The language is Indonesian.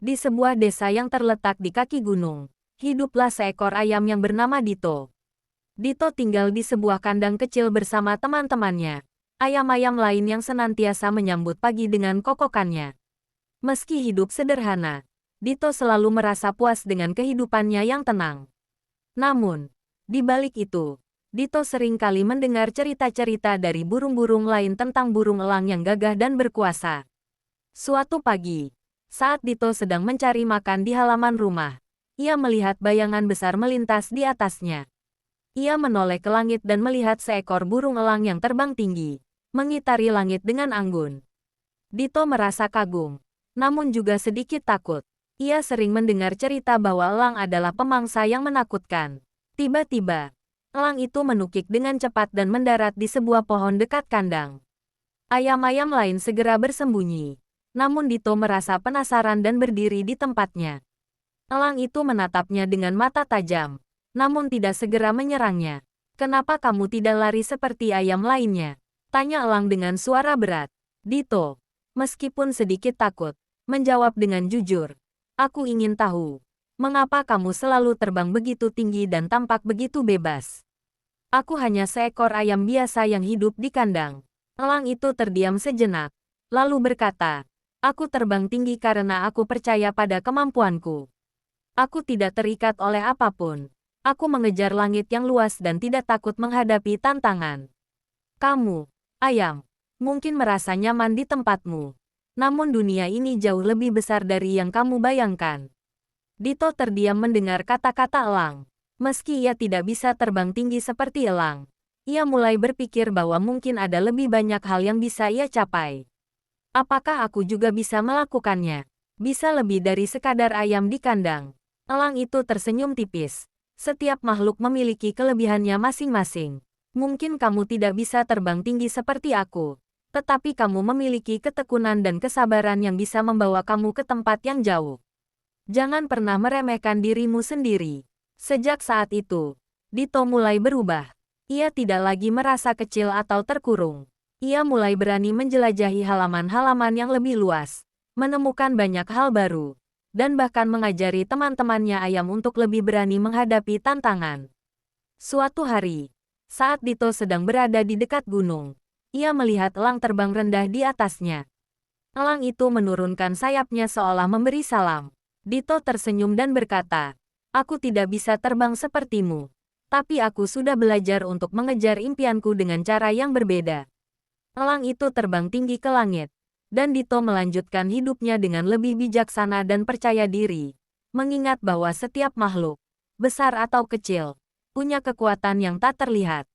Di sebuah desa yang terletak di kaki gunung, hiduplah seekor ayam yang bernama Dito. Dito tinggal di sebuah kandang kecil bersama teman-temannya, ayam-ayam lain yang senantiasa menyambut pagi dengan kokokannya. Meski hidup sederhana, Dito selalu merasa puas dengan kehidupannya yang tenang. Namun, di balik itu, Dito sering kali mendengar cerita-cerita dari burung-burung lain tentang burung elang yang gagah dan berkuasa. Suatu pagi, saat Dito sedang mencari makan di halaman rumah, ia melihat bayangan besar melintas di atasnya. Ia menoleh ke langit dan melihat seekor burung elang yang terbang tinggi, mengitari langit dengan anggun. Dito merasa kagum, namun juga sedikit takut. Ia sering mendengar cerita bahwa elang adalah pemangsa yang menakutkan. Tiba-tiba, elang itu menukik dengan cepat dan mendarat di sebuah pohon dekat kandang. Ayam-ayam lain segera bersembunyi. Namun Dito merasa penasaran dan berdiri di tempatnya. Elang itu menatapnya dengan mata tajam, namun tidak segera menyerangnya. "Kenapa kamu tidak lari seperti ayam lainnya?" tanya elang dengan suara berat. Dito, meskipun sedikit takut, menjawab dengan jujur. "Aku ingin tahu, mengapa kamu selalu terbang begitu tinggi dan tampak begitu bebas?" "Aku hanya seekor ayam biasa yang hidup di kandang." Elang itu terdiam sejenak, lalu berkata, "Aku terbang tinggi karena aku percaya pada kemampuanku. Aku tidak terikat oleh apapun. Aku mengejar langit yang luas dan tidak takut menghadapi tantangan. Kamu, ayam, mungkin merasa nyaman di tempatmu. Namun dunia ini jauh lebih besar dari yang kamu bayangkan." Dito terdiam mendengar kata-kata elang. Meski ia tidak bisa terbang tinggi seperti elang, ia mulai berpikir bahwa mungkin ada lebih banyak hal yang bisa ia capai. "Apakah aku juga bisa melakukannya? Bisa lebih dari sekadar ayam di kandang." Elang itu tersenyum tipis. "Setiap makhluk memiliki kelebihannya masing-masing. Mungkin kamu tidak bisa terbang tinggi seperti aku, tetapi kamu memiliki ketekunan dan kesabaran yang bisa membawa kamu ke tempat yang jauh. Jangan pernah meremehkan dirimu sendiri." Sejak saat itu, Dito mulai berubah. Ia tidak lagi merasa kecil atau terkurung. Ia mulai berani menjelajahi halaman-halaman yang lebih luas, menemukan banyak hal baru, dan bahkan mengajari teman-temannya ayam untuk lebih berani menghadapi tantangan. Suatu hari, saat Dito sedang berada di dekat gunung, ia melihat elang terbang rendah di atasnya. Elang itu menurunkan sayapnya seolah memberi salam. Dito tersenyum dan berkata, "Aku tidak bisa terbang sepertimu, tapi aku sudah belajar untuk mengejar impianku dengan cara yang berbeda." Elang itu terbang tinggi ke langit, dan Dito melanjutkan hidupnya dengan lebih bijaksana dan percaya diri, mengingat bahwa setiap makhluk, besar atau kecil, punya kekuatan yang tak terlihat.